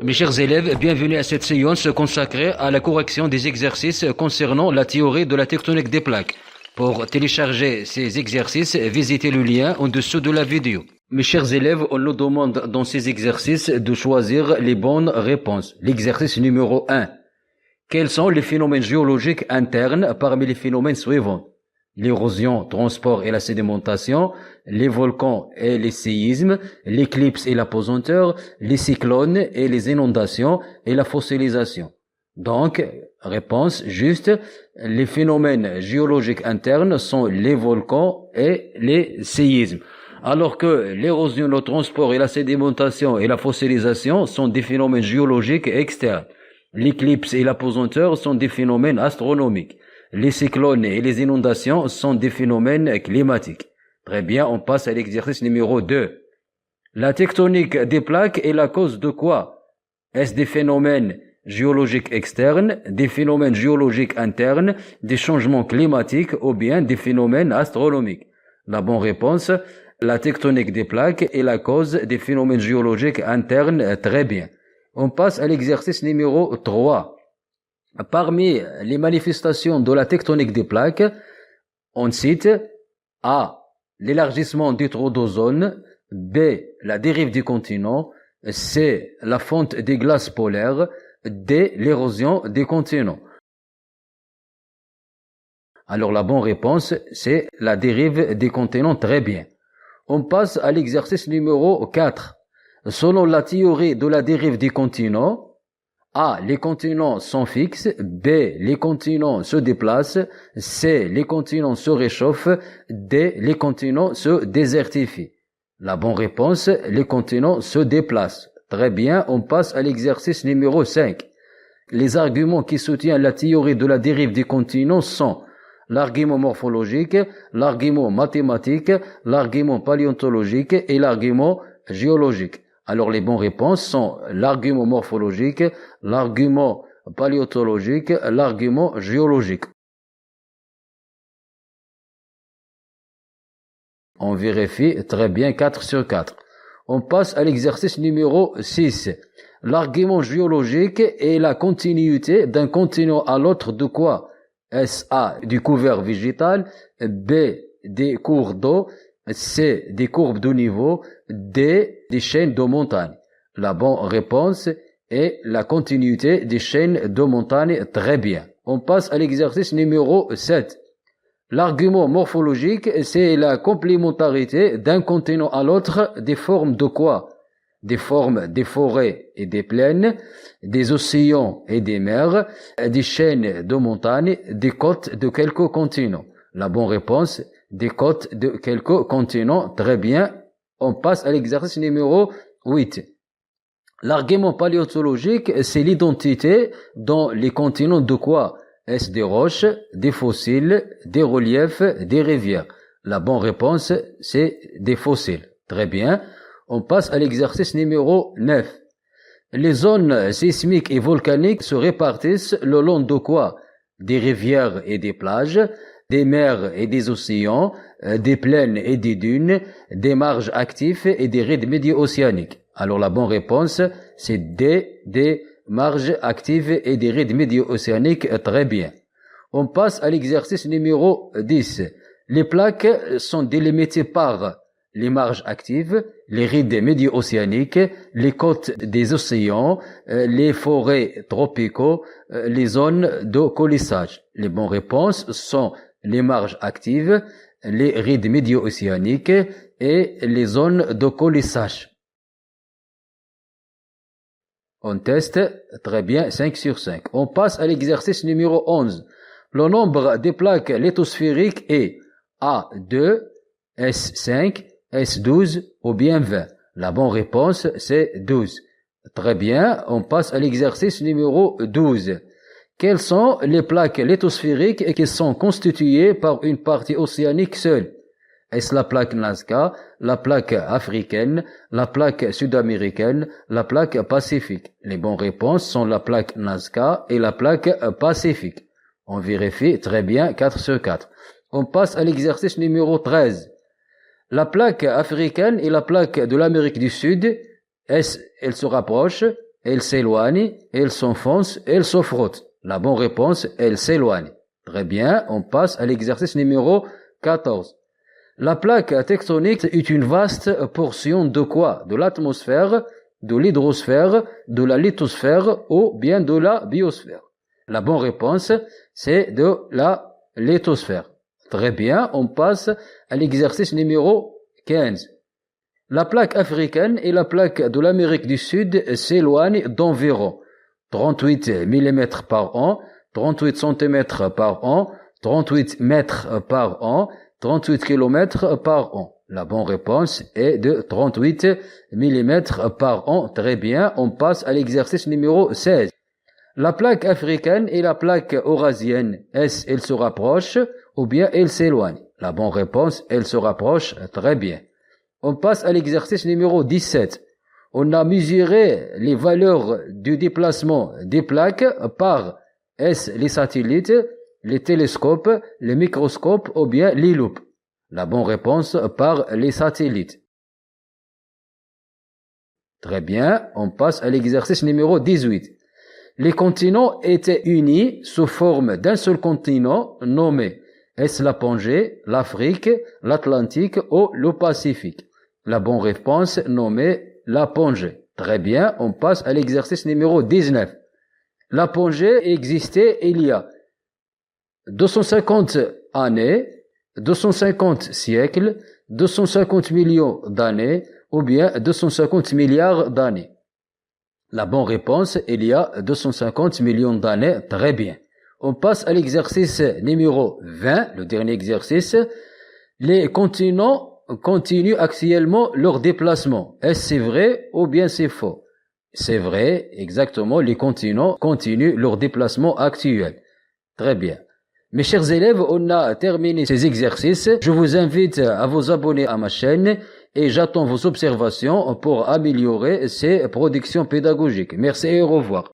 Mes chers élèves, bienvenue à cette séance consacrée à la correction des exercices concernant la théorie de la tectonique des plaques. Pour télécharger ces exercices, visitez le lien en dessous de la vidéo. Mes chers élèves, on nous demande dans ces exercices de choisir les bonnes réponses. L'exercice numéro 1. Quels sont les phénomènes géologiques internes parmi les phénomènes suivants? L'érosion, transport et la sédimentation, les volcans et les séismes, l'éclipse et l'apesanteur, les cyclones et les inondations et la fossilisation. Donc, réponse juste, les phénomènes géologiques internes sont les volcans et les séismes. Alors que l'érosion, le transport et la sédimentation et la fossilisation sont des phénomènes géologiques externes. L'éclipse et l'apesanteur sont des phénomènes astronomiques. Les cyclones et les inondations sont des phénomènes climatiques. Très bien, on passe à l'exercice numéro 2. La tectonique des plaques est la cause de quoi? Est-ce des phénomènes géologiques externes, des phénomènes géologiques internes, des changements climatiques ou bien des phénomènes astronomiques? La bonne réponse, la tectonique des plaques est la cause des phénomènes géologiques internes. Très bien. On passe à l'exercice numéro 3. Parmi les manifestations de la tectonique des plaques, on cite A. L'élargissement du trou d'ozone, B. La dérive du continent, C. La fonte des glaces polaires, D. L'érosion des continents. Alors la bonne réponse, c'est la dérive des continents. Très bien. On passe à l'exercice numéro 4. Selon la théorie de la dérive des continents, A. Les continents sont fixes. B. Les continents se déplacent. C. Les continents se réchauffent. D. Les continents se désertifient. La bonne réponse, les continents se déplacent. Très bien, on passe à l'exercice numéro 5. Les arguments qui soutiennent la théorie de la dérive des continents sont l'argument morphologique, l'argument mathématique, l'argument paléontologique et l'argument géologique. Alors les bonnes réponses sont l'argument morphologique, l'argument paléontologique, l'argument géologique. On vérifie très bien 4 sur 4. On passe à l'exercice numéro 6. L'argument géologique est la continuité d'un continent à l'autre de quoi? Est-ce A. Du couvert végétal, B. Des cours d'eau, C. Des courbes de niveau, D. Des chaînes de montagne. La bonne réponse est la continuité des chaînes de montagne. Très bien. On passe à l'exercice numéro 7. L'argument morphologique, c'est la complémentarité d'un continent à l'autre des formes de quoi? Des formes des forêts et des plaines, des océans et des mers, des chaînes de montagnes, des côtes de quelques continents. La bonne réponse, des côtes de quelques continents. Très bien. On passe à l'exercice numéro 8. L'argument paléontologique, c'est l'identité dans les continents de quoi? Est-ce des roches, des fossiles, des reliefs, des rivières? La bonne réponse, c'est des fossiles. Très bien. On passe à l'exercice numéro 9. Les zones sismiques et volcaniques se répartissent le long de quoi? Des rivières et des plages, des mers et des océans, des plaines et des dunes, des marges actives et des rides médio-océaniques. Alors la bonne réponse, c'est D, des marges actives et des rides médio-océaniques. Très bien. On passe à l'exercice numéro 10. Les plaques sont délimitées par les marges actives, les rides médio-océaniques, les côtes des océans, les forêts tropicaux, les zones de coulissage. Les bonnes réponses sont les marges actives, les rides médio-océaniques et les zones de coulissage. On teste, très bien, 5 sur 5. On passe à l'exercice numéro 11. Le nombre des plaques lithosphériques est A2, S5, S12 ou bien 20. La bonne réponse, c'est 12. Très bien, on passe à l'exercice numéro 12. Quelles sont les plaques lithosphériques qui sont constituées par une partie océanique seule? Est-ce la plaque Nazca, la plaque africaine, la plaque sud-américaine, la plaque pacifique? Les bonnes réponses sont la plaque Nazca et la plaque pacifique. On vérifie très bien 4 sur 4. On passe à l'exercice numéro 13. La plaque africaine et la plaque de l'Amérique du Sud, elles se rapprochent? elle s'éloigne, elle s'enfonce, elle se frotte. La bonne réponse, elle s'éloigne. Très bien, on passe à l'exercice numéro 14. La plaque tectonique est une vaste portion de quoi? De l'atmosphère, de l'hydrosphère, de la lithosphère ou bien de la biosphère. La bonne réponse, c'est de la lithosphère. Très bien, on passe à l'exercice numéro 15. La plaque africaine et la plaque de l'Amérique du Sud s'éloignent d'environ 38 mm par an, 38 cm par an, 38 mètres par an, 38 km par an. La bonne réponse est de 38 mm par an. Très bien, on passe à l'exercice numéro 16. La plaque africaine et la plaque eurasienne, est-ce elle se rapproche ou bien elle s'éloigne? La bonne réponse, elle se rapproche. Très bien. On passe à l'exercice numéro 17. On a mesuré les valeurs du déplacement des plaques par est-ce les satellites, les télescopes, les microscopes ou bien les loupes. La bonne réponse par les satellites. Très bien, on passe à l'exercice numéro 18. Les continents étaient unis sous forme d'un seul continent nommé est-ce la Pangée, l'Afrique, l'Atlantique ou le Pacifique? La bonne réponse nommée la Pangée. Très bien, on passe à l'exercice numéro 19. La Pangée existait il y a 250 années, 250 siècles, 250 millions d'années ou bien 250 milliards d'années. La bonne réponse, il y a 250 millions d'années. Très bien. On passe à l'exercice numéro 20, le dernier exercice. Les continents continuent actuellement leur déplacement. Est-ce c'est vrai ou bien c'est faux? C'est vrai, exactement, les continents continuent leur déplacement actuel. Très bien. Mes chers élèves, on a terminé ces exercices. Je vous invite à vous abonner à ma chaîne et j'attends vos observations pour améliorer ces productions pédagogiques. Merci et au revoir.